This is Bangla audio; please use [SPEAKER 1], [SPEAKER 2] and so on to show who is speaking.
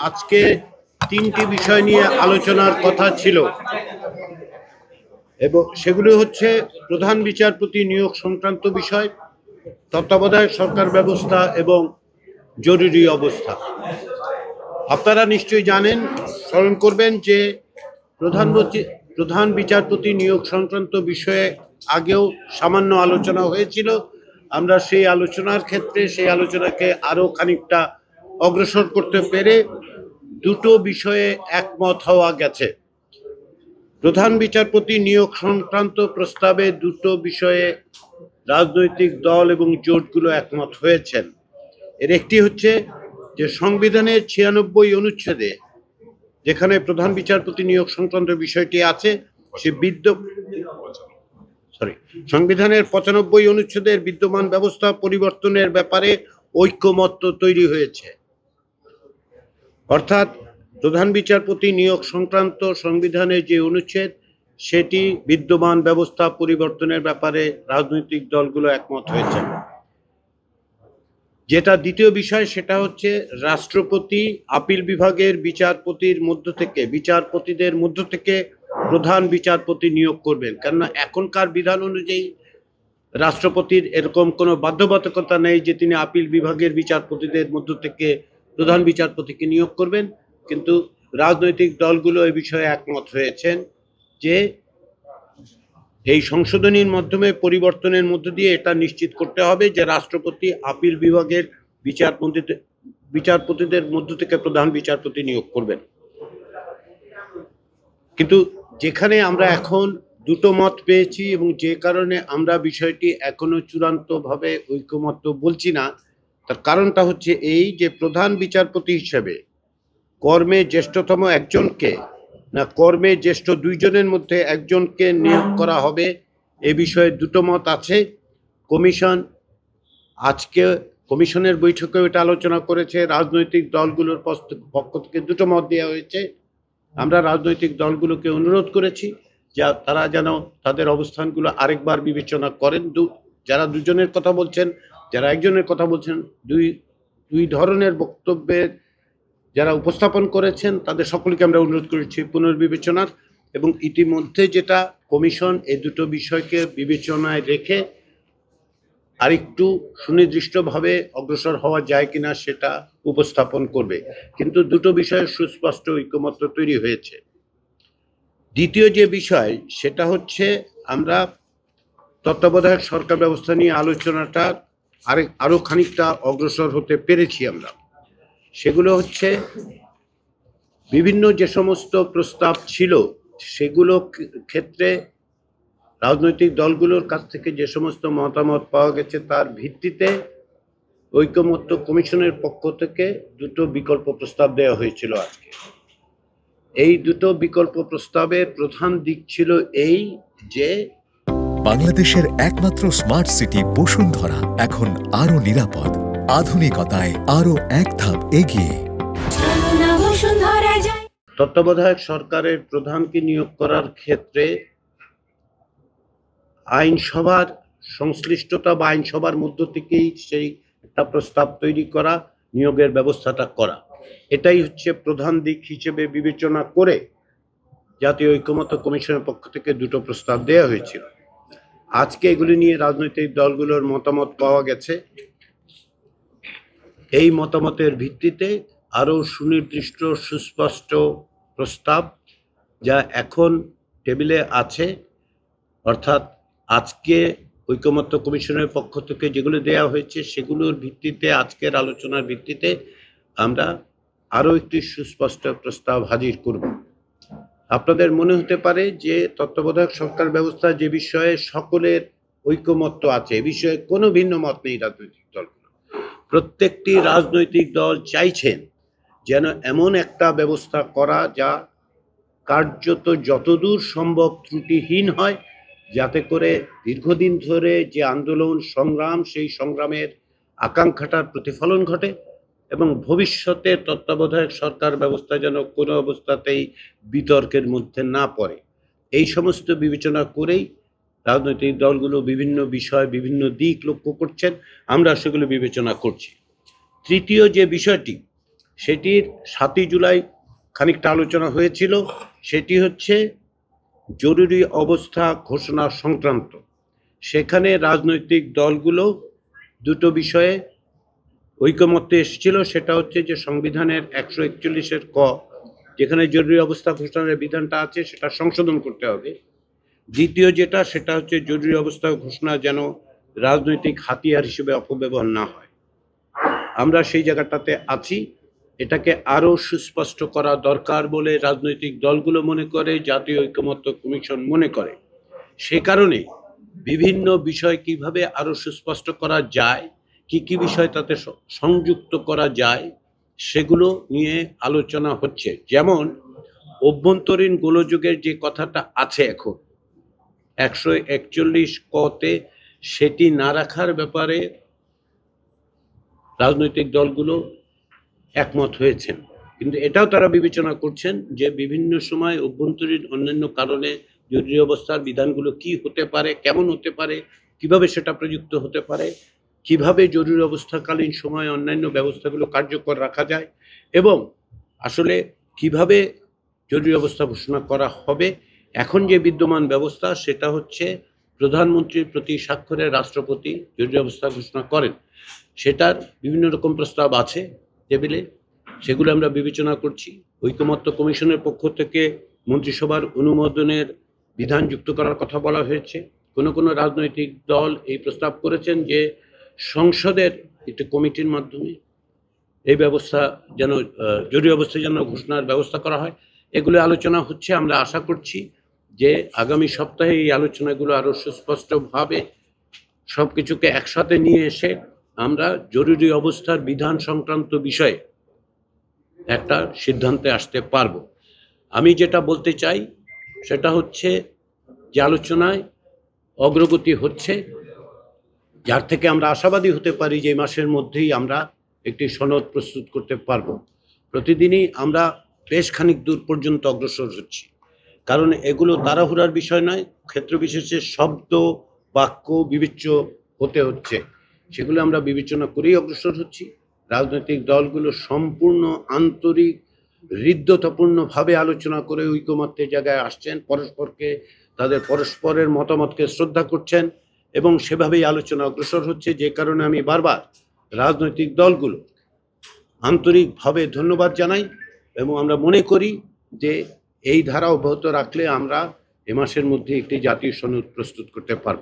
[SPEAKER 1] আজকে তিনটি বিষয় নিয়ে আলোচনার কথা ছিল এবং সেগুলো হচ্ছে প্রধান বিচারপতি নিয়োগ সংক্রান্ত বিষয়, তত্ত্বাবধায়ক সরকার ব্যবস্থা এবং জরুরি অবস্থা। আপনারা নিশ্চয়ই জানেন, স্মরণ করবেন যে প্রধান বিচারপতি নিয়োগ সংক্রান্ত বিষয়ে আগেও সামান্য আলোচনা হয়েছিল। আমরা সেই আলোচনার ক্ষেত্রে সেই আলোচনাকে আরও খানিকটা অগ্রসর করতে পেরে দুটো বিষয়ে একমত হওয়া গেছে। প্রধান বিচারপতি নিয়োগ সংক্রান্ত প্রস্তাবে দুটো বিষয়ে রাজনৈতিক দল এবং জোটগুলো একমত হয়েছেন। এর একটি হচ্ছে যে সংবিধানের 96 অনুচ্ছেদে যেখানে প্রধান বিচারপতি নিয়োগ সংক্রান্ত বিষয়টি আছে, সে সংবিধানের 95 অনুচ্ছেদের বিদ্যমান ব্যবস্থা পরিবর্তনের ব্যাপারে ঐক্যমত্য তৈরি হয়েছে। অর্থাৎ প্রধান বিচারপতি নিয়োগ সংক্রান্ত সংবিধানের যে অনুচ্ছেদ, সেটি বিদ্যমান ব্যবস্থা পরিবর্তনের ব্যাপারে রাজনৈতিক দলগুলো একমত হয়েছে। যেটা দ্বিতীয় বিষয়, সেটা হচ্ছে রাষ্ট্রপতি আপিল বিভাগের বিচারপতিদের মধ্য থেকে প্রধান বিচারপতি নিয়োগ করবেন। কেননা এখনকার বিধান অনুযায়ী রাষ্ট্রপতির এরকম কোনো বাধ্যবাধকতা নেই যে তিনি আপিল বিভাগের বিচারপতিদের মধ্য থেকে প্রধান বিচারপতিকে নিয়োগ করবেন, কিন্তু রাজনৈতিক দলগুলো এই বিষয়ে একমত হয়েছেন যে এই সংশোধনীর মাধ্যমে পরিবর্তনের মধ্য দিয়ে এটা নিশ্চিত করতে হবে যে রাষ্ট্রপতি আপিল বিভাগের বিচারপতিদের মধ্য থেকে প্রধান বিচারপতি নিয়োগ করবেন। কিন্তু যেখানে আমরা এখন দুটো মত পেয়েছি এবং যে কারণে আমরা বিষয়টি এখনো চূড়ান্তভাবে ঐকমত্য বলছি না, তার কারণটা হচ্ছে এই যে প্রধান বিচারপতি হিসেবে কর্মে জ্যেষ্ঠতম একজনকে না কর্মে জ্যেষ্ঠ দুইজনের মধ্যে একজনকে নিয়োগ করা হবে, এ বিষয়ে দুটো মত আছে। কমিশনের বৈঠকেও এটা আলোচনা করেছে, রাজনৈতিক দলগুলোর পক্ষ থেকে দুটো মত দেওয়া হয়েছে। আমরা রাজনৈতিক দলগুলোকে অনুরোধ করেছি যে তারা যেন তাদের অবস্থানগুলো আরেকবার বিবেচনা করেন। যারা দুজনের কথা বলছেন, যারা একজনের কথা বলছেন, দুই ধরনের বক্তব্যের যারা উপস্থাপন করেছেন, তাদের সকলকে আমরা অনুরোধ করেছি পুনর্বিবেচনার। এবং ইতিমধ্যে যেটা কমিশন এই দুটো বিষয়কে বিবেচনায় রেখে আরেকটু সুনির্দিষ্টভাবে অগ্রসর হওয়া যায় কিনা সেটা উপস্থাপন করবে, কিন্তু দুটো বিষয়ে সুস্পষ্ট ঐকমত্য তৈরি হয়েছে। দ্বিতীয় যে বিষয়, সেটা হচ্ছে আমরা তত্ত্বাবধায়ক সরকার ব্যবস্থা নিয়ে আলোচনাটা আরো খানিকটা অগ্রসর হতে পেরেছি আমরা। সেগুলো হচ্ছে বিভিন্ন যে সমস্ত প্রস্তাব ছিল সেগুলো ক্ষেত্রে রাজনৈতিক দলগুলোর কাছ থেকে যে সমস্ত মতামত পাওয়া গেছে তার ভিত্তিতে ঐকমত্য কমিশনের পক্ষ থেকে দুটো বিকল্প প্রস্তাব দেওয়া হয়েছিল আজকে। এই দুটো বিকল্প প্রস্তাবের প্রধান দিক ছিল এই যে
[SPEAKER 2] বাংলাদেশের একমাত্র স্মার্ট সিটি বসুন্ধরা এখন আরো নিরাপদ, আধুনিকতায় আরো এক ধাপ এগিয়ে।
[SPEAKER 1] তত্ত্বাবধায়ক সরকারের প্রধানকে নিয়োগ করার ক্ষেত্রে আইনসভার সংশ্লিষ্টতা বা আইনসভার মধ্য থেকেই সেই একটা প্রস্তাব তৈরি করা, নিয়োগের ব্যবস্থাটা করা, এটাই হচ্ছে প্রধান দিক হিসেবে বিবেচনা করে জাতীয় ঐকমত্য কমিশনের পক্ষ থেকে দুটো প্রস্তাব দেওয়া হয়েছিল। আজকে এগুলি নিয়ে রাজনৈতিক দলগুলোর মতামত পাওয়া গেছে। এই মতামতের ভিত্তিতে আরও সুনির্দিষ্ট সুস্পষ্ট প্রস্তাব যা এখন টেবিলে আছে, অর্থাৎ আজকে ঐকমত্য কমিশনের পক্ষ থেকে যেগুলো দেওয়া হয়েছে সেগুলোর ভিত্তিতে, আজকের আলোচনার ভিত্তিতে আমরা আরও একটি সুস্পষ্ট প্রস্তাব হাজির করব। আপনাদের মনে হতে পারে যে তত্ত্বাবধায়ক সরকার ব্যবস্থা যে বিষয়ে সকলের ঐকমত্য আছে, এ বিষয়ে কোনো ভিন্ন মত নেই রাজনৈতিক দলগুলো। প্রত্যেকটি রাজনৈতিক দল চাইছেন যেন এমন একটা ব্যবস্থা করা যা কার্যত যতদূর সম্ভব ত্রুটিহীন হয়, যাতে করে দীর্ঘদিন ধরে যে আন্দোলন সংগ্রাম, সেই সংগ্রামের আকাঙ্ক্ষাটার প্রতিফলন ঘটে এবং ভবিষ্যতে তত্ত্বাবধায়ক সরকার ব্যবস্থা যেন কোনো অবস্থাতেই বিতর্কের মধ্যে না পড়ে। এই সমস্ত বিবেচনা করেই রাজনৈতিক দলগুলো বিভিন্ন বিষয়, বিভিন্ন দিক লক্ষ্য করছেন, আমরা সেগুলো বিবেচনা করছি। তৃতীয় যে বিষয়টি, সেটির 7ই জুলাই খানিকটা আলোচনা হয়েছিল। সেটি হচ্ছে জরুরি অবস্থা ঘোষণা সংক্রান্ত। সেখানে রাজনৈতিক দলগুলো দুটো বিষয়ে ঐকমত্যে এসেছিল। সেটা হচ্ছে যে সংবিধানের 141-এর ক, যেখানে জরুরি অবস্থা ঘোষণার বিধানটা আছে, সেটা সংশোধন করতে হবে। দ্বিতীয় যেটা, সেটা হচ্ছে জরুরি অবস্থা ঘোষণা যেন রাজনৈতিক হাতিয়ার হিসেবে অপব্যবহার না হয়। আমরা সেই জায়গাটাতে আছি। এটাকে আরও সুস্পষ্ট করা দরকার বলে রাজনৈতিক দলগুলো মনে করে, জাতীয় ঐকমত্য কমিশন মনে করে। সে কারণে বিভিন্ন বিষয় কিভাবে আরও সুস্পষ্ট করা যায়, কি কি বিষয় তাতে সংযুক্ত করা যায়, সেগুলো নিয়ে আলোচনা হচ্ছে। যেমন অভ্যন্তরীণ গোলযোগের যে কথাটা আছে এখন 141 কতে, সেটি না রাখার ব্যাপারে রাজনৈতিক দলগুলো একমত হয়েছেন। কিন্তু এটাও তারা বিবেচনা করছেন যে বিভিন্ন সময় অভ্যন্তরীণ অন্যান্য কারণে জরুরি অবস্থার বিধানগুলো কি হতে পারে, কেমন হতে পারে, কিভাবে সেটা প্রযুক্ত হতে পারে, কিভাবে জরুরি অবস্থাকালীন সময়ে অন্যান্য ব্যবস্থাগুলো কার্যকর রাখা যায়, এবং আসলে কিভাবে জরুরি অবস্থা ঘোষণা করা হবে। এখন যে বিদ্যমান ব্যবস্থা, সেটা হচ্ছে প্রধানমন্ত্রীর প্রতি স্বাক্ষরে রাষ্ট্রপতি জরুরি অবস্থা ঘোষণা করেন। সেটার বিভিন্ন রকম প্রস্তাব আছে টেবিলে, সেগুলো আমরা বিবেচনা করছি। ঐকমত্য কমিশনের পক্ষ থেকে মন্ত্রিসভার অনুমোদনের বিধান যুক্ত করার কথা বলা হয়েছে। কোনো রাজনৈতিক দল এই প্রস্তাব করেছেন যে সংসদের একটি কমিটির মাধ্যমে এই ব্যবস্থা যেন জরুরি অবস্থা যেন ঘোষণার ব্যবস্থা করা হয়। এগুলো আলোচনা হচ্ছে। আমরা আশা করছি যে আগামী সপ্তাহে এই আলোচনাগুলো আরও সুস্পষ্টভাবে সব কিছুকে একসাথে নিয়ে এসে আমরা জরুরি অবস্থার বিধান সংক্রান্ত বিষয়ে একটা সিদ্ধান্তে আসতে পারবো। আমি যেটা বলতে চাই সেটা হচ্ছে যে আলোচনায় অগ্রগতি হচ্ছে, যার থেকে আমরা আশাবাদী হতে পারি যে এই মাসের মধ্যেই আমরা একটি সনদ প্রস্তুত করতে পারবো। প্রতিদিনই আমরা বেশ খানিক দূর পর্যন্ত অগ্রসর হচ্ছি, কারণ এগুলো তাড়াহুড়ার বিষয় নয়। ক্ষেত্র বিশেষে শব্দ বাক্য বিবেচ্য হতে হচ্ছে, সেগুলো আমরা বিবেচনা করেই অগ্রসর হচ্ছি। রাজনৈতিক দলগুলো সম্পূর্ণ আন্তরিক হৃদ্যতাপূর্ণভাবে আলোচনা করে ঐকমত্যের জায়গায় আসছেন, তাদের পরস্পরের মতামতকে শ্রদ্ধা করছেন এবং সেভাবেই আলোচনা অগ্রসর হচ্ছে। যে কারণে আমি বারবার রাজনৈতিক দলগুলো আন্তরিকভাবে ধন্যবাদ জানাই এবং আমরা মনে করি যে এই ধারা অব্যাহত রাখলে আমরা এ মাসের মধ্যে একটি জাতীয় সনদ প্রস্তুত করতে পারব।